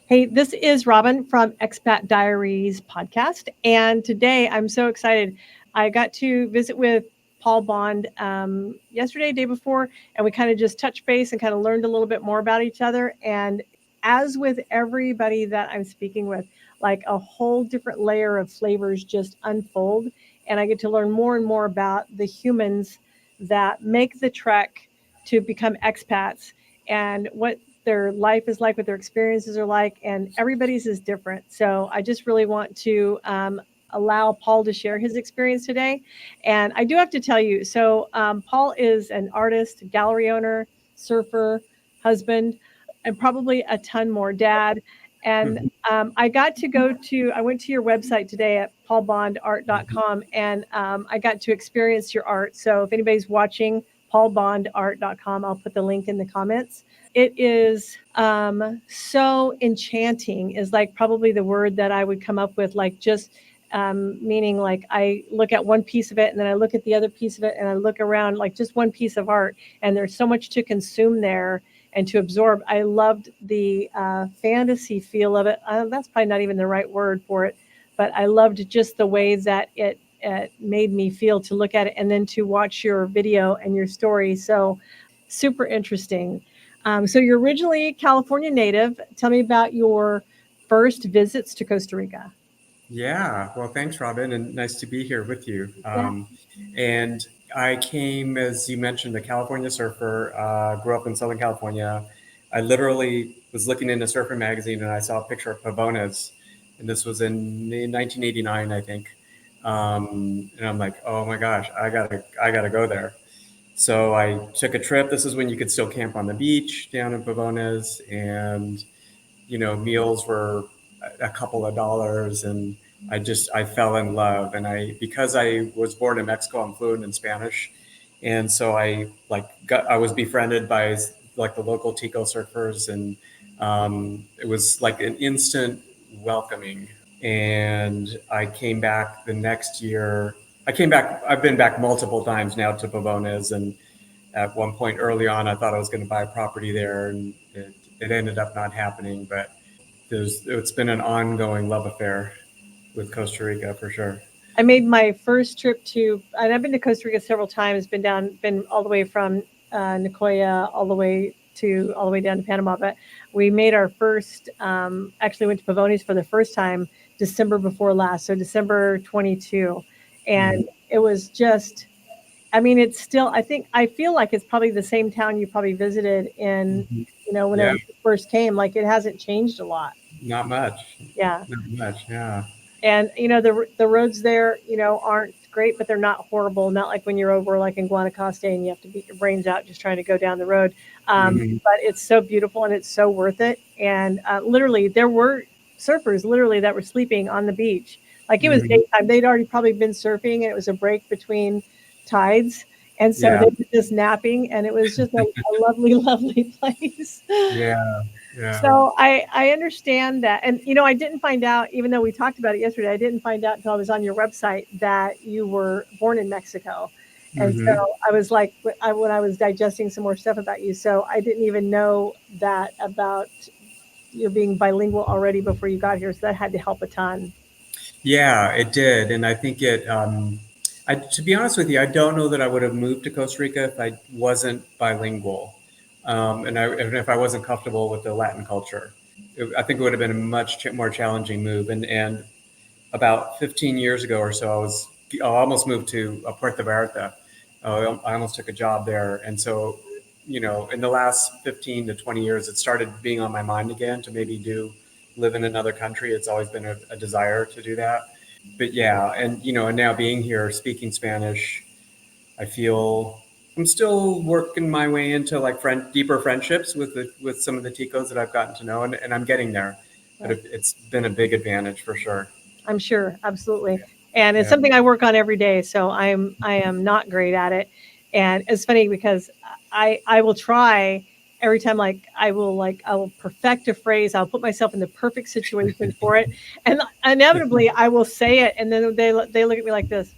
Hey, this is Robin from Expat Diaries podcast. And today I'm so excited. I got to visit with Paul Bond yesterday, day before, and we kind of just touched base and kind of learned a little bit more about each other. And as with everybody that I'm speaking with, like a whole different layer of flavors just unfold. And I get to learn more and more about the humans that make the trek to become expats and what their life is like, what their experiences are like, and everybody's is different. So I just really want to allow Paul to share his experience today. And I do have to tell you, so Paul is an artist, gallery owner, surfer, husband, and probably a ton more, dad. And I went to your website today at paulbondart.com, and I got to experience your art. So if anybody's watching, paulbondart.com, I'll put the link in the comments. It is so enchanting, is like probably the word that I would come up with, like just meaning like I look at one piece of it and then I look at the other piece of it and I look around like just one piece of art, and there's so much to consume there and to absorb. I loved the fantasy feel of it. That's probably not even the right word for it, but I loved just the way that it made me feel to look at it and then to watch your video and your story. So super interesting. So you're originally a California native. Tell me about your first visits to Costa Rica. Yeah, well, thanks, Robin, and nice to be here with you. Yeah. And I came, as you mentioned, a California surfer, grew up in Southern California. I literally was looking in a surfer magazine and I saw a picture of Pavones, and this was in 1989, I think. And I'm like, oh my gosh, I gotta go there. So I took a trip. This is when you could still camp on the beach down in Pavones, and meals were a couple of dollars, and I fell in love. And because I was born in Mexico, I'm fluent in Spanish, and so I was befriended by like the local Tico surfers, and it was like an instant welcoming. And I came back the next year. I came back. I've been back multiple times now to Pavones, and at one point early on, I thought I was going to buy a property there, and it ended up not happening. But it's been an ongoing love affair with Costa Rica for sure. I made my first trip and I've been to Costa Rica several times, been all the way from Nicoya all the way down to Panama. But we made our first, actually went to Pavones for the first time December before last, so December 22. And it was just, I mean, it's still, I feel like it's probably the same town you probably visited in, Mm-hmm. whenever Yeah, you first came. Like it hasn't changed a lot. not much, Yeah. not much. Yeah, And the roads there, aren't great, but they're not horrible. Not like when you're over like in Guanacaste and you have to beat your brains out just trying to go down the road. hmm But it's so beautiful and it's so worth it. And literally, there were surfers literally that were sleeping on the beach. Like it was hmm daytime. They'd already probably been surfing, and it was a break between tides. And so yeah, they were just napping, and it was just a lovely, lovely place. yeah, yeah. So I understand that. And, I didn't find out, even though we talked about it yesterday, I didn't find out until I was on your website that you were born in Mexico. And so hmm I was like, when I was digesting some more stuff about you, so I didn't even know that about you being bilingual already before you got here. So that had to help a ton. Yeah, it did, and I think it. To be honest with you, I don't know that I would have moved to Costa Rica if I wasn't bilingual, and if I wasn't comfortable with the Latin culture. I think it would have been a much more challenging move. And about 15 years ago or so, I almost moved to Puerto Vallarta. I almost took a job there, and so in the last 15 to 20 years, it started being on my mind again to maybe live in another country. It's always been a desire to do that. But yeah, and now being here, speaking Spanish, I feel I'm still working my way into like deeper friendships with some of the Ticos that I've gotten to know, and I'm getting there. But Right. it's been a big advantage for sure. I'm sure, absolutely. And it's Yeah. something I work on every day. So I am not great at it. And it's funny because I will try every time, like I will perfect a phrase. I'll put myself in the perfect situation for it. And inevitably I will say it, and then they look at me like this.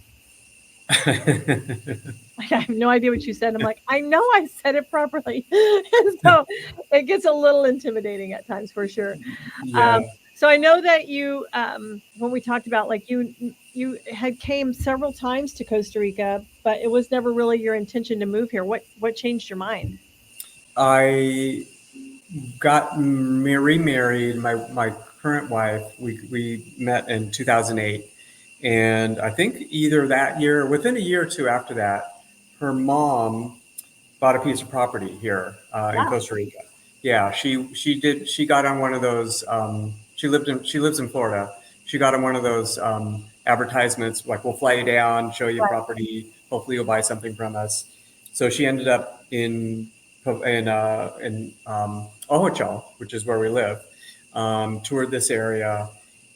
I have no idea what you said. I'm like, I know I said it properly. And so it gets a little intimidating at times for sure. Yeah. So I know that you, when we talked about like you had came several times to Costa Rica, but it was never really your intention to move here. What changed your mind? I got remarried. My current wife, we met in 2008, and I think either that year, within a year or two after that, her mom bought a piece of property here in Wow. Costa Rica. Yeah, she did. She got on one of those. She lives in Florida. She got on one of those advertisements like, "We'll fly you down, show you Right. property. Hopefully, you'll buy something from us." So she ended up in Ojochal, which is where we live. Toured this area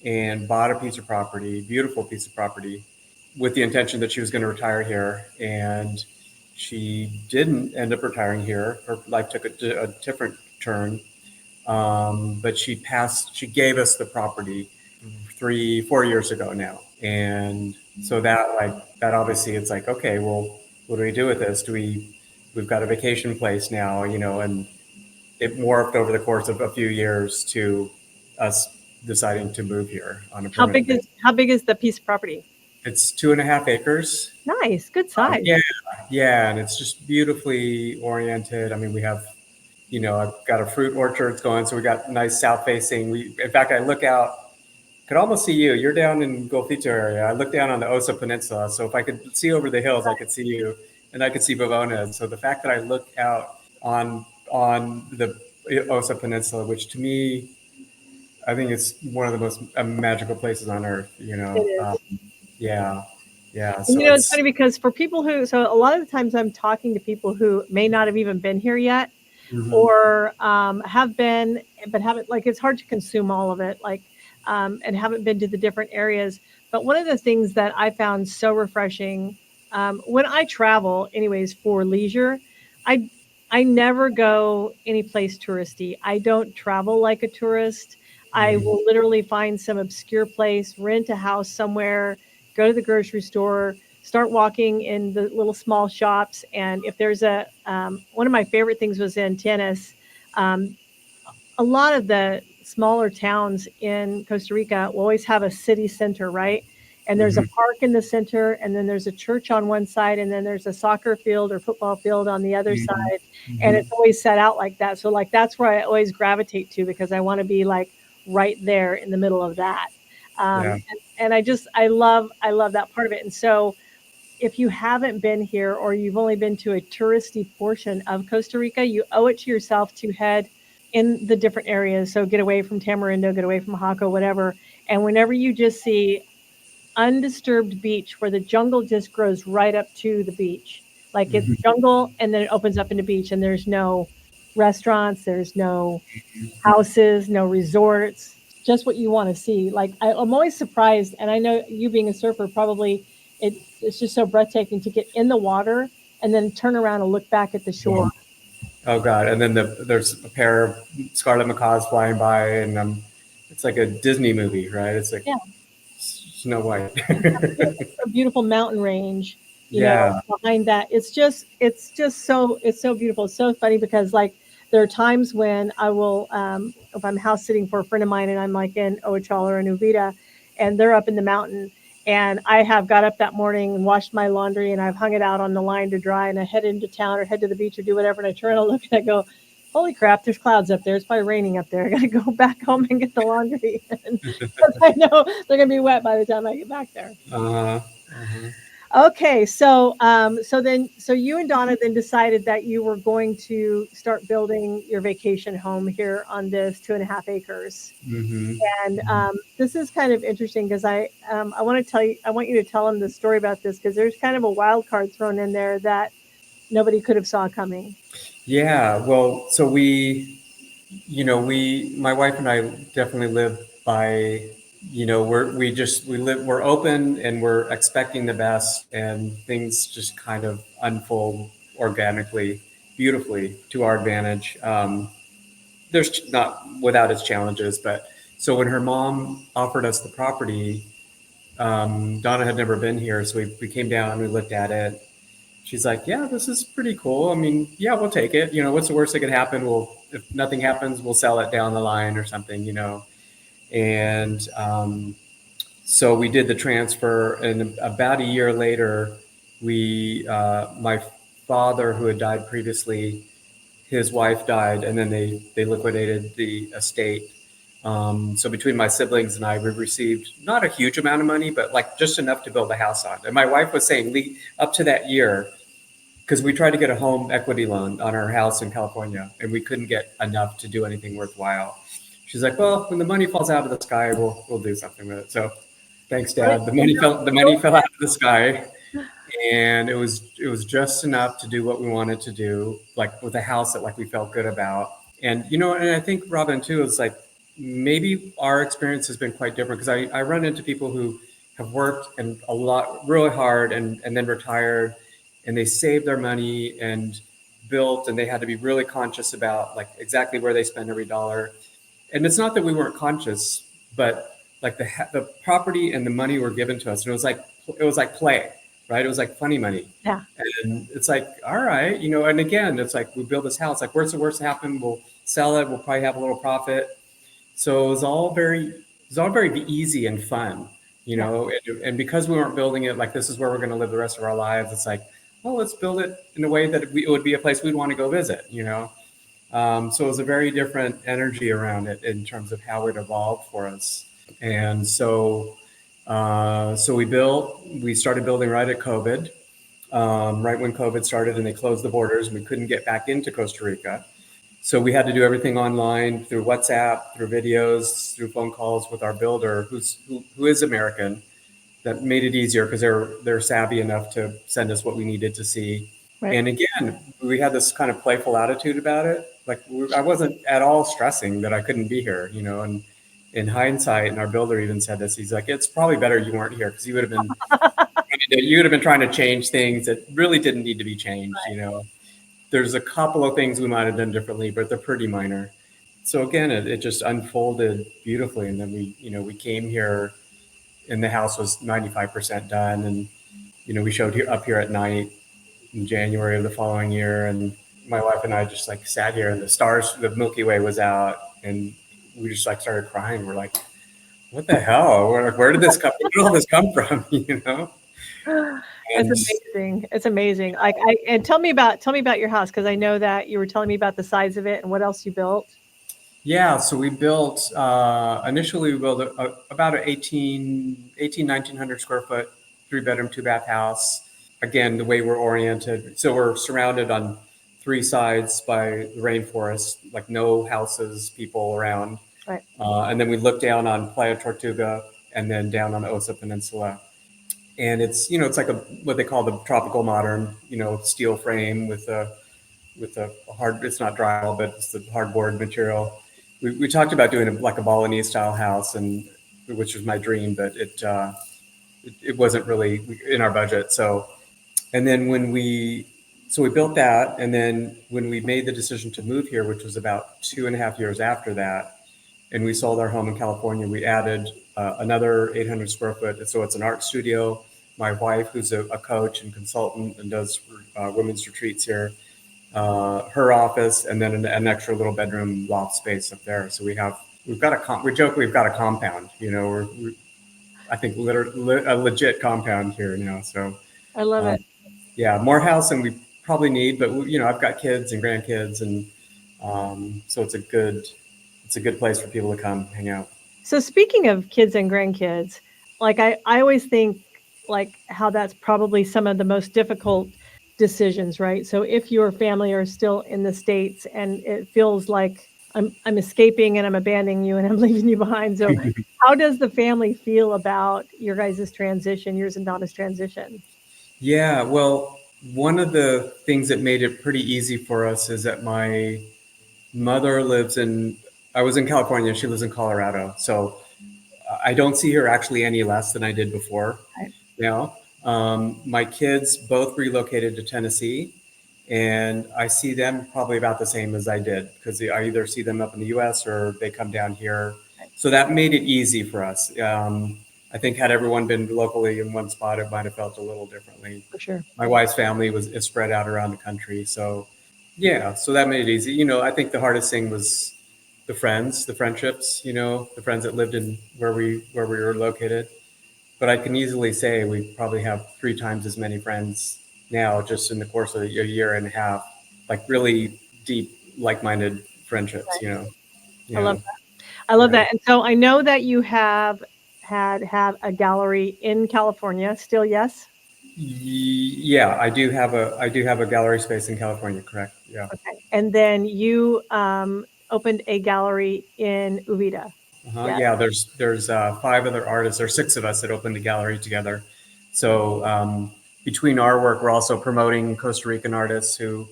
and bought a piece of property, beautiful piece of property, with the intention that she was going to retire here. And she didn't end up retiring here. Her life took a different turn. But she passed. She gave us the property 4 years ago now, and so that obviously it's like, okay, well, what do we do with this? We've got a vacation place now, and it morphed over the course of a few years to us deciding to move here on a permanent basis. How big is the piece of property? It's 2.5 acres. Nice, good size. Yeah, yeah, and it's just beautifully oriented. I mean, we have, I've got a fruit orchards going, so we got nice south facing. In fact, I look out, could almost see you. You're down in Golfito area. I look down on the Osa Peninsula, so if I could see over the hills, I could see you, and I could see Bavona. And so the fact that I look out on the Osa Peninsula, which to me, I think it's one of the most magical places on earth. It is. Yeah, yeah. And, So it's funny because for people so a lot of the times I'm talking to people who may not have even been here yet, mhm. or have been but haven't, like, it's hard to consume all of it, like, and haven't been to the different areas. But one of the things that I found so refreshing, when I travel anyways for leisure, I I never go any place touristy. I don't travel like a tourist. I Mhm. will literally find some obscure place, rent a house somewhere, go to the grocery store, start walking in the little small shops. And if there's one of my favorite things was in tennis. Um, a lot of the smaller towns in Costa Rica will always have a city center, right? And there's a Mhm. park in the center, and then there's a church on one side, and then there's a soccer field or football field on the other Mhm. side. And Mhm. it's always set out like that. So, like, that's where I always gravitate to because I want to be like right there in the middle of that. Yeah. And I love that part of it. And so, if you haven't been here or you've only been to a touristy portion of Costa Rica, you owe it to yourself to head in the different areas. So get away from Tamarindo, get away from Jaco, whatever. And whenever you just see undisturbed beach where the jungle just grows right up to the beach, like it's Mhm. jungle and then it opens up into beach, and there's no restaurants, there's no houses, no resorts, just what you want to see. Like I'm always surprised, and I know you being a surfer, probably it's just so breathtaking to get in the water and then turn around and look back at the shore. Oh God! And then there's a pair of scarlet macaws flying by, and it's like a Disney movie, right? It's like Yeah, Snow White. it's a beautiful mountain range, Yeah. behind that. It's so beautiful. It's so funny because like there are times when I will, if I'm house sitting for a friend of mine and I'm like in Ochal or in Vida, and they're up in the mountain, and I have got up that morning and washed my laundry and I've hung it out on the line to dry, and I head into town or head to the beach or do whatever, and I turn and look and I go, holy crap, there's clouds up there. It's probably raining up there. I got to go back home and get the laundry. Because I know they're going to be wet by the time I get back there. Uh-huh. Uh-huh. Okay, so you and Donna then decided that you were going to start building your vacation home here on this 2.5 acres. Mm-hmm. And this is kind of interesting because I want to tell you, I want you to tell them the story about this because there's kind of a wild card thrown in there that nobody could have saw coming. Yeah. Well, so my wife and I definitely live by, we're open and we're expecting the best, and things just kind of unfold organically, beautifully to our advantage. There's not without its challenges, but so when her mom offered us the property, Donna had never been here, so we came down, we looked at it, she's like, yeah, this is pretty cool. I mean, yeah, we'll take it. What's the worst that could happen? If nothing happens, we'll sell it down the line or something. And so we did the transfer, and about a year later, my father, who had died previously, his wife died, and then they liquidated the estate. So between my siblings and I, we received not a huge amount of money, but like just enough to build a house on. And my wife was saying, up to that year, because we tried to get a home equity loan on our house in California, and we couldn't get enough to do anything worthwhile. She's like, well, when the money falls out of the sky, we'll do something with it. So thanks, Dad. The money fell out of the sky, and it was just enough to do what we wanted to do, like with a house that like we felt good about. And I think, Robin, too, is like maybe our experience has been quite different, because I run into people who have worked and a lot really hard, and then retired, and they saved their money and built, and they had to be really conscious about like exactly where they spend every dollar. And it's not that we weren't conscious, but like the property and the money were given to us, and it was like play, right? It was like funny money. Yeah. And it's like, all right, and again, it's like we build this house, like where's the worst to happen? We'll sell it, we'll probably have a little profit. So it was all very easy and fun. And because we weren't building it like this is where we're going to live the rest of our lives, it's like, well, let's build it in a way that it would be a place we'd want to go visit. So it was a very different energy around it in terms of how it evolved for us. And so we started building right at COVID, right when COVID started, and they closed the borders and we couldn't get back into Costa Rica. So we had to do everything online through WhatsApp, through videos, through phone calls with our builder, who is American. That made it easier because they're savvy enough to send us what we needed to see. Right. And again, we had this kind of playful attitude about it. Like I wasn't at all stressing that I couldn't be here. And in hindsight, and our builder even said this, he's like, it's probably better you weren't here, because you would have been trying to change things that really didn't need to be changed. Right. There's a couple of things we might have done differently, but they're pretty minor. So again, it just unfolded beautifully. And then we came here, and the house was 95% done. And, we showed up here at night in January of the following year. And my wife and I just like sat here, and the Milky Way was out, and we just like started crying. We're like, what the hell? Where did all this come from? It's And amazing. It's amazing. And tell me about your house, because I know that you were telling me about the size of it and what else you built. yeah, so initially we built about an 1900 square foot, 3-bedroom, 2-bath house. Again, the way we're oriented. So we're surrounded on 3 sides by the rainforest, like no houses, people around. Right. And then we look down on Playa Tortuga, and then down on the Osa Peninsula. And it's like what they call the tropical modern, steel frame with a hard, it's not drywall, but it's the hardboard material. We talked about doing like a Balinese style house, and which was my dream, but it wasn't really in our budget. So we built that, and then when we made the decision to move here, which was about 2.5 years after that, and we sold our home in California, we added another 800 square foot. So it's an art studio. My wife, who's a coach and consultant and does women's retreats here, her office, and then an extra little bedroom loft space up there. So we joke we've got a compound. I think a legit compound here now. So I love it. Yeah, more house than we probably need, but I've got kids and grandkids, and so it's a good place for people to come hang out. So speaking of kids and grandkids, like I always think like how that's probably some of the most difficult decisions, right? So if your family are still in the States and it feels like I'm escaping and I'm abandoning you and I'm leaving you behind. So how does the family feel about your guys' transition, yours and Donna's transition? Yeah, well, one of the things that made it pretty easy for us is that my mother I was in California, she lives in Colorado. So I don't see her actually any less than I did before. Right. My kids both relocated to Tennessee, and I see them probably about the same as I did, because I either see them up in the US or they come down here. Right. So that made it easy for us. I think had everyone been locally in one spot, it might have felt a little differently. For sure. My wife's family is spread out around the country, so yeah, so that made it easy. I think the hardest thing was the friends, the friendships. The friends that lived in where we were located. But I can easily say we probably have 3 times as many friends now, just in the course of a year and a half, like really deep, like-minded friendships. Right. I Yeah, love that. I love yeah. that. And so I know that you have a gallery in California still, yes? Yeah, I do have a gallery space in California, correct? Yeah. Okay. And then you opened a gallery in Uvita. Yes. Yeah, there's 5 other artists, or 6 of us that opened the gallery together. So between our work, we're also promoting Costa Rican artists who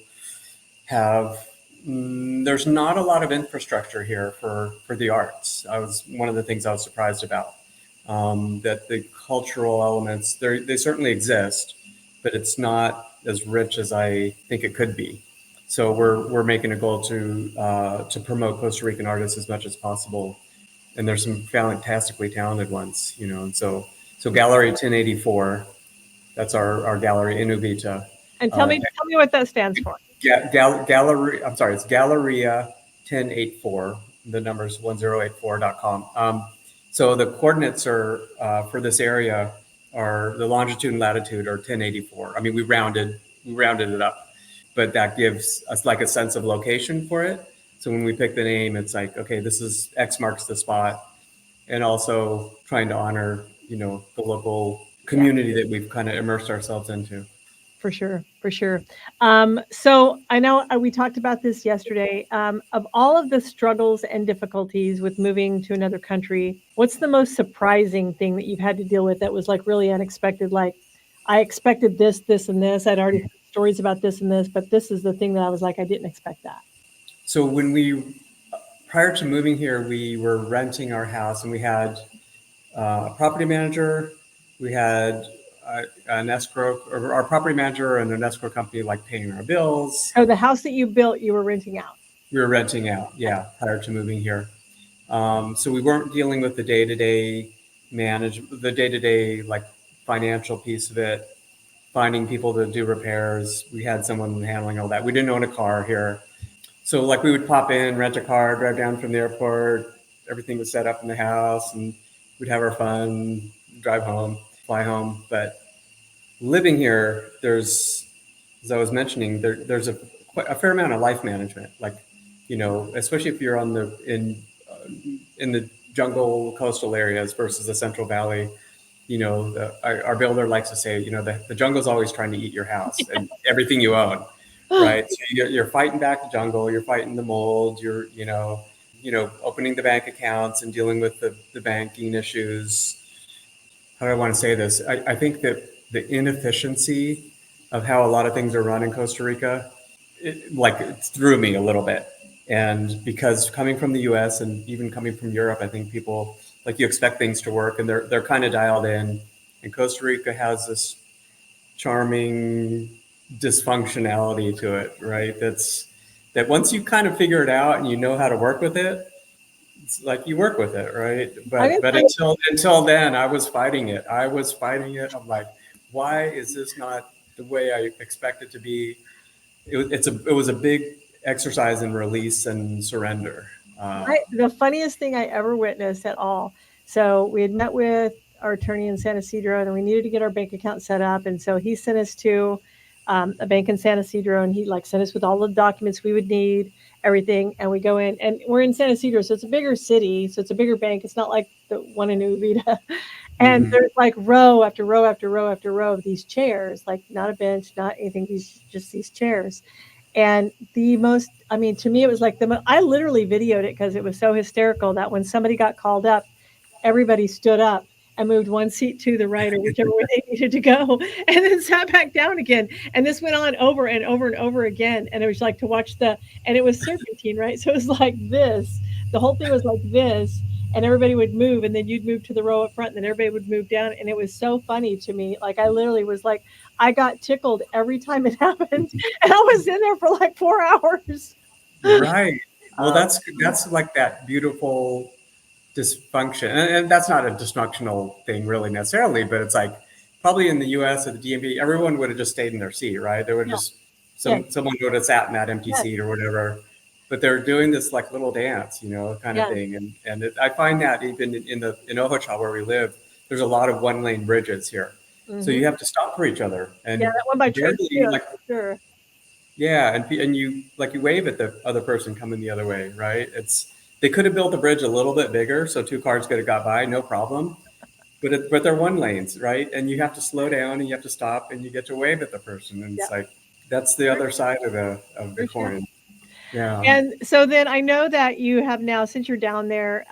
have. There's not a lot of infrastructure here for the arts. I was one of the things I was surprised about. That the cultural elements they certainly exist, but it's not as rich as I think it could be. So we're making a goal to promote Costa Rican artists as much as possible, and there's some fantastically talented ones, And so Gallery 1084, that's our gallery in Uvita. And Uh, tell me what that stands for. Gallery, I'm sorry, it's Galleria 1084. The number's 1084.com. So the coordinates are for this area are the longitude and latitude are 1084. I mean, we rounded it up, but that gives us like a sense of location for it. So when we pick the name, it's like, okay, this is X marks the spot, and also trying to honor, the local Yeah, community that we've kind of immersed ourselves into. for sure, for sure. So I know we talked about this yesterday. Of all of the struggles and difficulties with moving to another country, what's the most surprising thing that you've had to deal with that was like really unexpected? Like, I expected this, this, and this. I'd already heard stories about this and this, but this is the thing that I was like, I didn't expect that. So prior to moving here, we were renting our house, and we had a property manager. We had an escrow, or our property manager and an escrow company, like paying our bills. Oh, the house that you built, you were renting out. We were renting out, yeah, prior to moving here. So we weren't dealing with the day-to-day the day-to-day like financial piece of it, finding people to do repairs. We had someone handling all that. We didn't own a car here. So like we would pop in, rent a car, drive down from the airport. Everything was set up in the house, and we'd have our fun, drive home, fly home. But living here, as I was mentioning, there's a fair amount of life management. Like, especially if you're in the jungle coastal areas versus the Central Valley. Our builder likes to say, the jungle's always trying to eat your house and everything you own, right? So you're fighting back the jungle, you're fighting the mold, you're opening the bank accounts and dealing with the banking issues. How do I want to say this? I think that the inefficiency of how a lot of things are run in Costa Rica, it threw me a little bit. And because coming from the US and even coming from Europe, I think people, like, you expect things to work, and they're kind of dialed in. And Costa Rica has this charming dysfunctionality to it, right? That once you kind of figure it out and you know how to work with it, it's like you work with it, right? But until then, I was fighting it. I'm like, why is this not the way I expect it to be? It was a big exercise in release and surrender. The funniest thing I ever witnessed at all. So we had met with our attorney in San Isidro, and we needed to get our bank account set up. And so he sent us to a bank in San Isidro, and he like sent us with all the documents we would need, everything. And we go in, and we're in San Isidro, so it's a bigger city, so it's a bigger bank. It's not like the one in Vida. And there's like row after row after row after row of these chairs, like not a bench, not anything, just these chairs. And I mean, to me, it was like I literally videoed it because it was so hysterical that when somebody got called up, everybody stood up and moved one seat to the right or whichever way they needed to go, and then sat back down again. And this went on over and over and over again. And it was like to watch and it was serpentine, right? So it was like this. The whole thing was like this, and everybody would move, and then you'd move to the row up front, and then everybody would move down. And it was so funny to me. Like, I literally was like, I got tickled every time it happened, and I was in there for like 4 hours. Right. Well, that's like that beautiful dysfunction, and that's not a dysfunctional thing really necessarily, but it's like probably in the U.S. or the DMV, everyone would have just stayed in their seat, right? They would Yeah. just Yeah. someone would have sat in that empty Yes. seat or whatever. But they're doing this like little dance, kind of Yeah. thing, and I find that even in Ojocha where we live, there's a lot of one lane bridges here, so you have to stop for each other, Yeah, and that one by Church barely too, like for sure. yeah, and you wave at the other person coming the other way, right? They could have built the bridge a little bit bigger so two cars could have got by, no problem. But they're one lanes, right? And you have to slow down and you have to stop and you get to wave at the person, and Yeah, it's like that's the for other side of the for sure. coin. Yeah. And so then I know that you have now, since you're down there,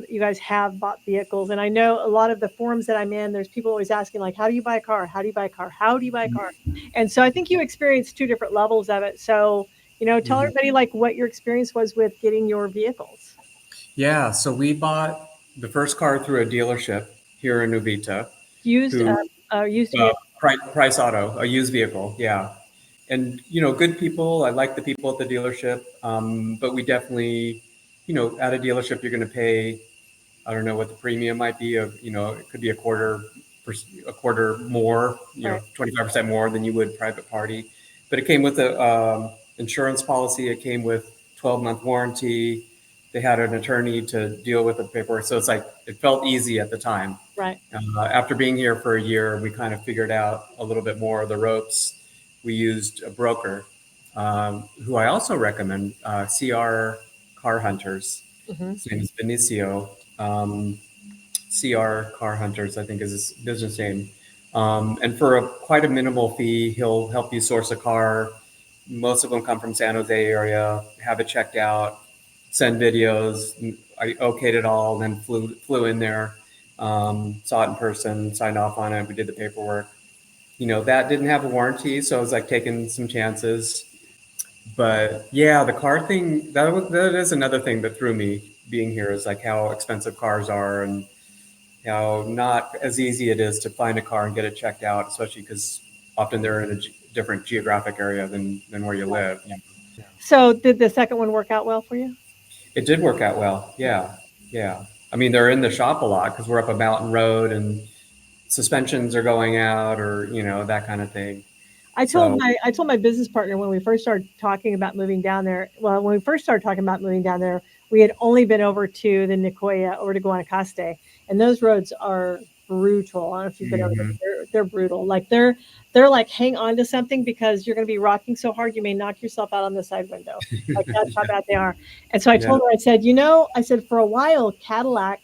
you guys have bought vehicles. And I know a lot of the forums that I'm in, there's people always asking, like, how do you buy a car? How do you buy a car? How do you buy a car? And so I think you experienced two different levels of it. So, tell Mhm. everybody like what your experience was with getting your vehicles. Yeah. So we bought the first car through a dealership here in Uvita, Used, who used vehicle. Price Auto, a used vehicle. Yeah. And good people. I like the people at the dealership, but we definitely, at a dealership, you're going to pay. I don't know what the premium might be of. It could be a quarter more, Right. 25% more than you would private party. But it came with a insurance policy. It came with 12-month warranty. They had an attorney to deal with the paperwork, so it's like it felt easy at the time. Right. After being here for a year, we kind of figured out a little bit more of the ropes. We used a broker, who I also recommend, CR Car Hunters. Hmm. His name is Benicio. CR Car Hunters, I think, is his business name. And for quite a minimal fee, he'll help you source a car. Most of them come from San Jose area, have it checked out, send videos. I okayed it all, then flew in there, saw it in person, signed off on it. We did the paperwork. That didn't have a warranty, so I was like taking some chances. But yeah, the car thing, that is another thing that threw me being here, is like how expensive cars are and how not as easy it is to find a car and get it checked out, especially because often they're in a different geographic area than where you live. Yeah. So did the second one work out well for you? It did work out well. Yeah. Yeah. I mean, they're in the shop a lot because we're up a mountain road and suspensions are going out, or, that kind of thing. So, I told my business partner when we first started talking about moving down there. Well, when we first started talking about moving down there, we had only been over to the Nicoya, over to Guanacaste, and those roads are brutal. I don't know if you've been over there. mhm. They're brutal. Like they're like hang on to something because you're going to be rocking so hard you may knock yourself out on the side window. Like that's how bad they are. And so I Yeah. told her, I said for a while Cadillac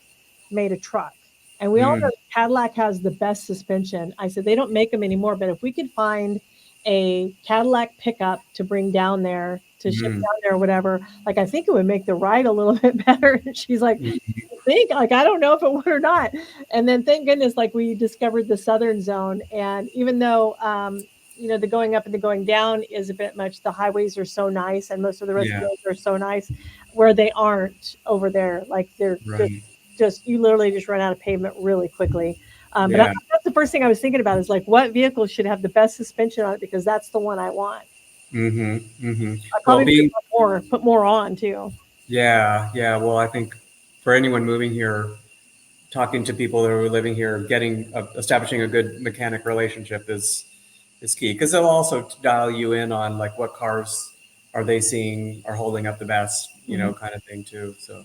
made a truck. And we all know Mm. Cadillac has the best suspension. I said they don't make them anymore, but if we could find a Cadillac pickup to bring down there, to ship Mm. down there or whatever, like I think it would make the ride a little bit better. And she's like, Mm. "You think?" Like, I don't know if it would or not. And then thank goodness, like we discovered the southern zone. And even though the going up and the going down is a bit much, the highways are so nice and most of the rest of the Yeah. roads are so nice where they aren't over there. Like they're Right. just you literally just run out of pavement really quickly. But Yeah. that's the first thing I was thinking about is like what vehicle should have the best suspension on it because that's the one I want. I Well, probably being put more on too. yeah, yeah. Well, I think for anyone moving here, talking to people that are living here, establishing a good mechanic relationship is key, because they'll also dial you in on like what cars are they seeing are holding up the best, Mhm. kind of thing too. So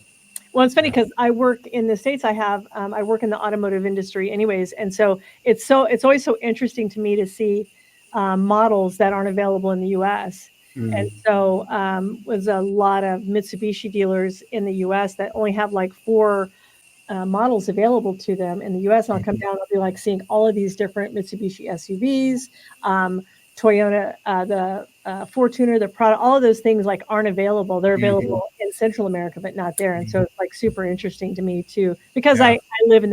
Well, it's funny yeah. because I work in the states. I work in the automotive industry, anyways, and so it's always so interesting to me to see models that aren't available in the U.S. And Mm. so was a lot of Mitsubishi dealers in the U.S. that only have like four models available to them in the US. And I'll come Mhm. down, I'll be like seeing all of these different Mitsubishi SUVs, Toyota, the Fortuner, the Prada, all of those things like aren't available. They're Mhm. available in Central America, but not there. And so Mhm. it's like super interesting to me too, because Yeah. I live in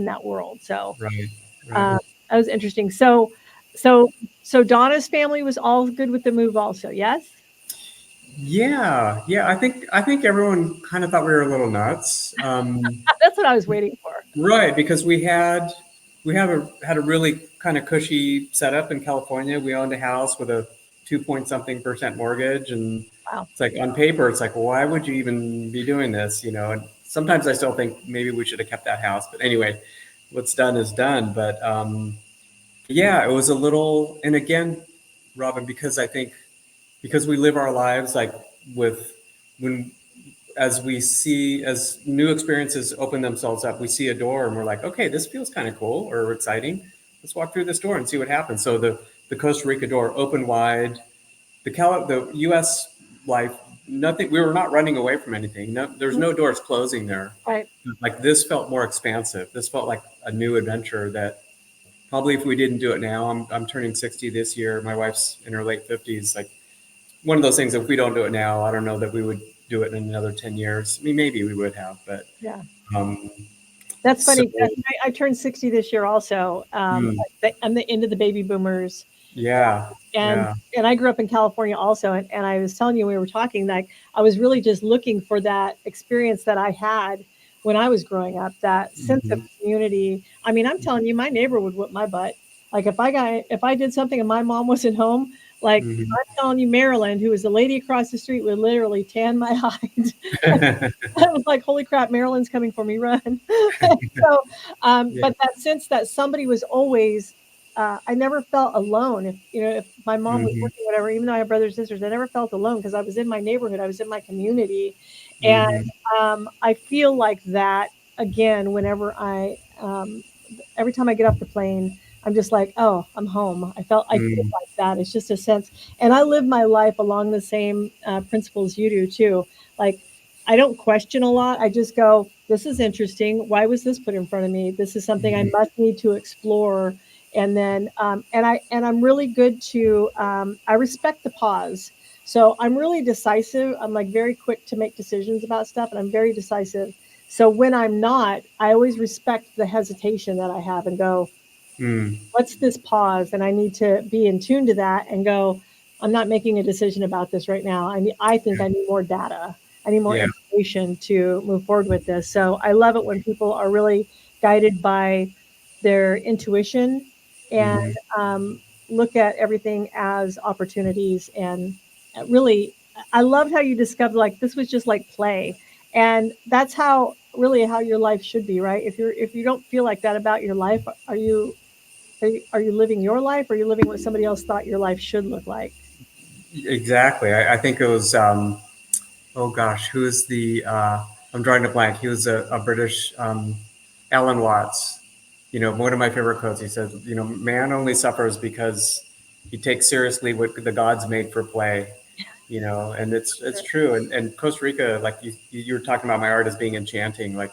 that world. So Right. Right. um, that was interesting. So Donna's family was all good with the move also. Yes. Yeah. Yeah. I think everyone kind of thought we were a little nuts. That's what I was waiting for. Right, because we had a really kind of cushy setup in California. We owned a house with a 2 point something percent mortgage, and Wow. it's like on paper, it's like, well, why would you even be doing this? And sometimes I still think maybe we should have kept that house. But anyway, what's done is done. But yeah, it was a little, and again, Robin, because I think because we live our lives like with when as we see as new experiences open themselves up, we see a door and we're like, okay, this feels kind of cool or exciting. Let's walk through this door and see what happens. So the Costa Rica door opened wide. The U.S. life, nothing. We were not running away from anything. No, there's no doors closing there. Right. Like this felt more expansive. This felt like a new adventure that probably if we didn't do it now, I'm turning 60 this year. My wife's in her late 50s. Like one of those things. If we don't do it now, I don't know that we would do it in another 10 years. I mean, maybe we would have, but Yeah. um, That's funny. so, I turned 60 this year also. I'm the end of the baby boomers. yeah, And yeah. and I grew up in California also. And I was telling you, we were talking, like I was really just looking for that experience that I had when I was growing up, that sense of Mhm. community. I mean, I'm telling you, my neighbor would whip my butt. Like if I did something and my mom wasn't home, like Mhm. I'm telling you, Marilyn, who was the lady across the street, would literally tan my hide. I was like, holy crap, Marilyn's coming for me, run. So, Yeah. but that sense that somebody was always, I never felt alone. If my mom was Mhm. working, whatever, even though I have brothers and sisters, I never felt alone because I was in my neighborhood, I was in my community. And Mhm. I feel like that again whenever every time I get off the plane, I'm just like, oh, I'm home. I feel Mm. like that. It's just a sense, and I live my life along the same principles you do too. Like, I don't question a lot. I just go, this is interesting. Why was this put in front of me? This is something I Mhm. must need to explore. And then, I'm really good to, I respect the pause. So I'm really decisive. I'm like very quick to make decisions about stuff, and I'm very decisive. So when I'm not, I always respect the hesitation that I have and go, Mm. what's this pause? And I need to be in tune to that and go, I'm not making a decision about this right now. I think I need more data. I need more Yeah. information to move forward with this. So I love it when people are really guided by their intuition and Mhm. um, look at everything as opportunities. And really, I loved how you discovered like this was just like play. And that's how your life should be, right? If you don't feel like that about your life, are you living your life, or are you living what somebody else thought your life should look like? Exactly. I think it was. Oh gosh, who's the? I'm drawing a blank. He was a British Alan Watts. You know, one of my favorite quotes. He said, "You know, man only suffers because he takes seriously what the gods made for play." You know, and it's true. And Costa Rica, like you were talking about my art as being enchanting. Like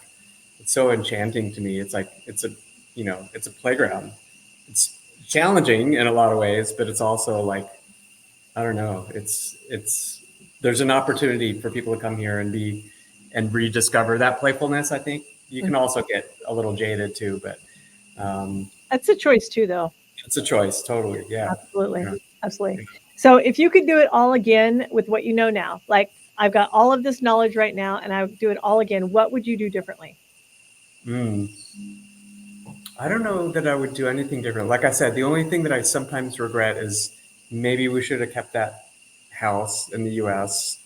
it's so enchanting to me. It's like it's a playground. It's challenging in a lot of ways, but it's also like I don't know. It's there's an opportunity for people to come here and be and rediscover that playfulness. I think you can also get a little jaded too, but um, That's a choice too, though. it's a choice. Totally. Yeah. Absolutely. Yeah. Absolutely. So if you could do it all again with what you know now, like I've got all of this knowledge right now and I would do it all again, what would you do differently? Mm. I don't know that I would do anything different. Like I said, the only thing that I sometimes regret is maybe we should have kept that house in the U.S.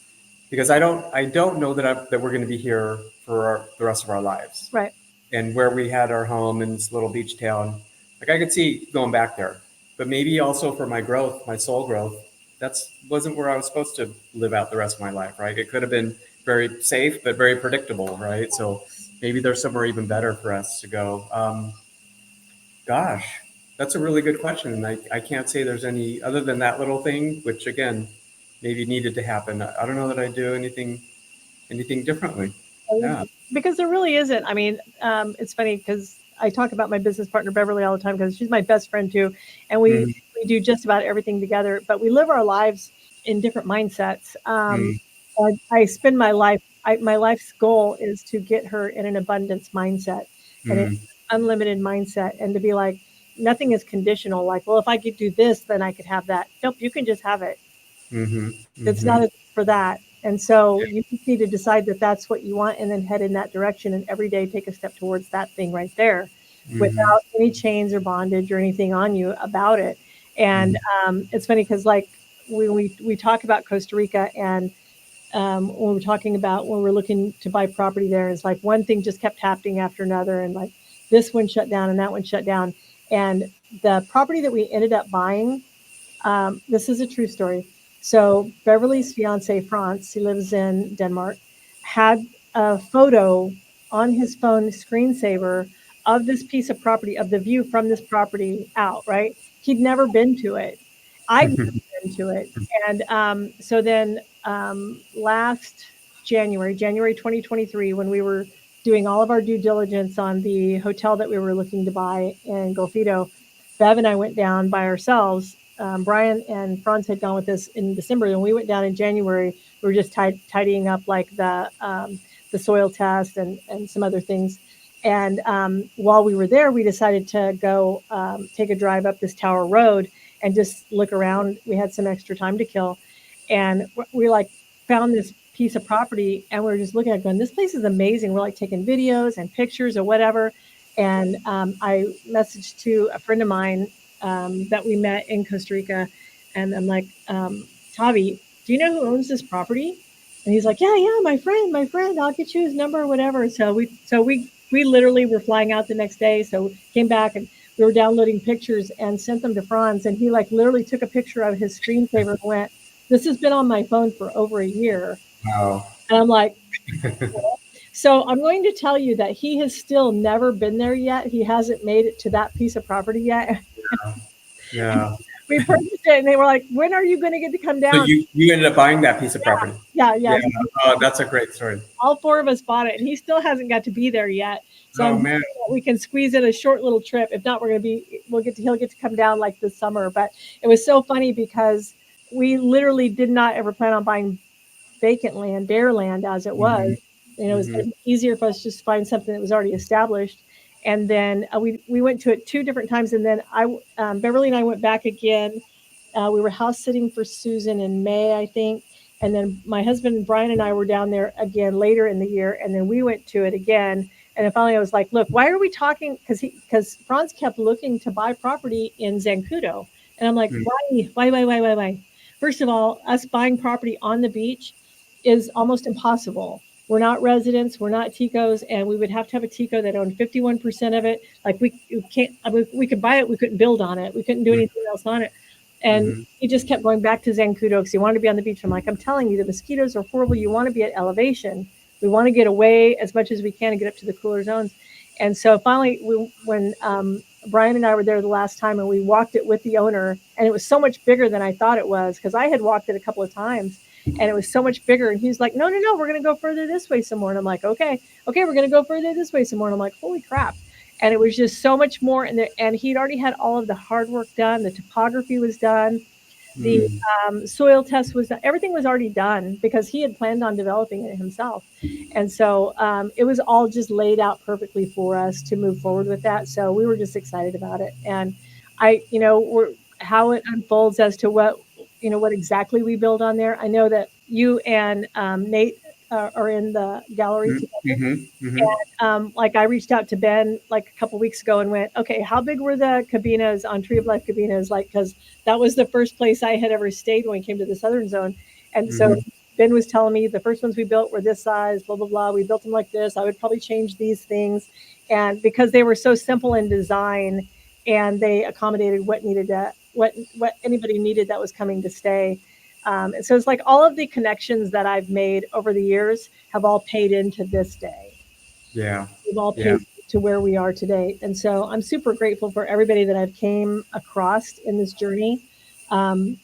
because I don't know that we're going to be here for the rest of our lives. Right. And where we had our home in this little beach town, like I could see going back there. But maybe also for my growth, my soul growth, that's wasn't where I was supposed to live out the rest of my life, right? It could have been very safe, but very predictable, right? So maybe there's somewhere even better for us to go. Gosh, that's a really good question. And I can't say there's any other than that little thing, which again, maybe needed to happen. I don't know that I do anything differently. Yeah. Because there really isn't. I mean, it's funny because I talk about my business partner Beverly all the time because she's my best friend too, and Mm-hmm. we do just about everything together. But we live our lives in different mindsets. I spend my life. My life's goal is to get her in an abundance mindset and an Mm-hmm. unlimited mindset, and to be like, nothing is conditional. Like, well, if I could do this, then I could have that. Nope, you can just have it. Mm-hmm. It's Mm-hmm. not for that. And so you just need to decide that that's what you want and then head in that direction and every day take a step towards that thing right there Mm-hmm. without any chains or bondage or anything on you about it. And Mm-hmm. it's funny because like we talk about Costa Rica and when we were talking about when we were looking to buy property there. It's like one thing just kept happening after another, and like this one shut down and that one shut down. And the property that we ended up buying, this is a true story. So Beverly's fiance, Franz, he lives in Denmark, had a photo on his phone screensaver of this piece of property, of the view from this property out, right? He'd never been to it. I'd never been to it. And so then last January 2023, when we were doing all of our due diligence on the hotel that we were looking to buy in Golfito, Bev and I went down by ourselves. Brian and Franz had gone with us in December, and we went down in January. We were just tidying up like the soil test and some other things. And while we were there, we decided to go take a drive up this Tower Road and just look around. We had some extra time to kill, and we like found this piece of property, and we were just looking at it going, this place is amazing. We're like taking videos and pictures or whatever. And I messaged to a friend of mine that we met in Costa Rica, and I'm like, Tavi, do you know who owns this property? And he's like, yeah, my friend, I'll get you his number or whatever. So we literally were flying out the next day. So we came back and we were downloading pictures and sent them to Franz, and he like literally took a picture of his screensaver and went, this has been on my phone for over a year. Wow. And I'm like, so I'm going to tell you that he has still never been there yet. He hasn't made it to that piece of property yet. Yeah. We purchased it, and they were like, when are you going to get to come down? So you ended up buying that piece of property? Yeah. Oh, that's a great story. All four of us bought it, and he still hasn't got to be there yet. So man. We can squeeze in a short little trip. If not, he'll get to come down like this summer. But it was so funny because we literally did not ever plan on buying vacant land, bare land as it was. It was easier for us just to find something that was already established. And then we went to it 2 different times. And then Beverly and I went back again. We were house sitting for Susan in May, I think. And then my husband, Brian, and I were down there again later in the year. And then we went to it again. And then finally I was like, look, why are we talking? Because Franz kept looking to buy property in Zancudo. And I'm like, why? First of all, us buying property on the beach is almost impossible. We're not residents, we're not Ticos, and we would have to have a Tico that owned 51% of it. Like we can't, we could buy it, we couldn't build on it, we couldn't do anything else on it. And he just kept going back to Zancudo because he wanted to be on the beach. I'm like, I'm telling you, the mosquitoes are horrible. You want to be at elevation. We want to get away as much as we can and get up to the cooler zones. And so finally, when Brian and I were there the last time, and we walked it with the owner, and it was so much bigger than I thought it was because I had walked it a couple of times. And it was so much bigger. And he's like, no, we're going to go further this way some more. And I'm like, okay, we're going to go further this way some more. And I'm like, holy crap. And it was just so much more. And he'd already had all of the hard work done. The topography was done. The soil test was done. Everything was already done because he had planned on developing it himself. And so it was all just laid out perfectly for us to move forward with that. So we were just excited about it. And how it unfolds as to what exactly we build on there. I know that you and Nate are in the gallery together. And I reached out to Ben like a couple weeks ago and went, okay, how big were the cabinas on Tree of Life cabinas? Because that was the first place I had ever stayed when we came to the Southern Zone. And so Ben was telling me the first ones we built were this size, blah, blah, blah. We built them like this. I would probably change these things. And because they were so simple in design and they accommodated what anybody needed that was coming to stay. And so it's like all of the connections that I've made over the years have all paid into this day. Yeah. We've all paid to where we are today. And so I'm super grateful for everybody that I've came across in this journey. And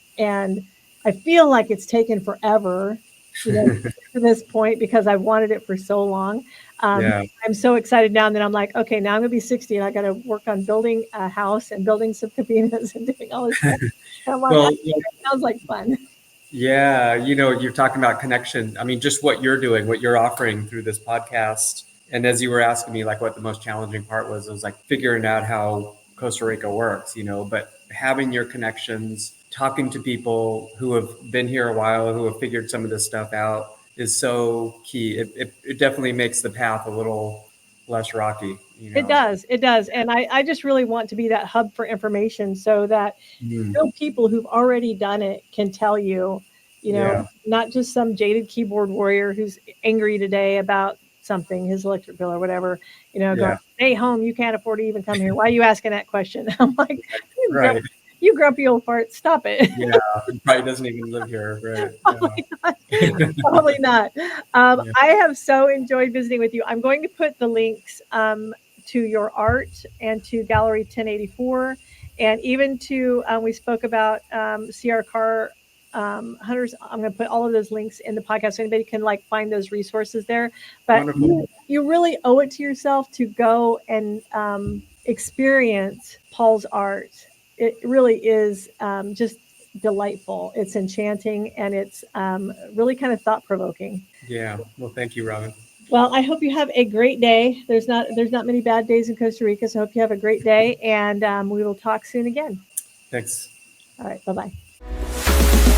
I feel like it's taken forever to this point because I've wanted it for so long. I'm so excited now that I'm like, okay, now I'm going to be 60 and I got to work on building a house and building some cabinas and doing all this stuff. And I'm like, that sounds like fun. Yeah. You're talking about connection. I mean, just what you're doing, what you're offering through this podcast. And as you were asking me, like what the most challenging part was, it was like figuring out how Costa Rica works, but having your connections, talking to people who have been here a while, who have figured some of this stuff out is so key. It definitely makes the path a little less rocky. It does. And I just really want to be that hub for information so that people who've already done it can tell you You know, Yeah. not just some jaded keyboard warrior who's angry today about something, his electric bill or whatever, going, Yeah. stay home, you can't afford to even come here. Why are you asking that question? I'm like, Right. you grumpy old fart, stop it. Yeah. He probably doesn't even live here. Right. Probably not. Yeah. Probably not. Yeah. I have so enjoyed visiting with you. I'm going to put the links to your art and to Gallery 1084, and even to, we spoke about CR Car Hunters. I'm going to put all of those links in the podcast so anybody can like find those resources there. But Wonderful. you really owe it to yourself to go and experience Paul's art. It really is just delightful. It's enchanting, and it's really kind of thought provoking. Yeah. Well, thank you, Robin. Well, I hope you have a great day. There's not many bad days in Costa Rica, so I hope you have a great day, and we will talk soon again. Thanks. All right, bye bye.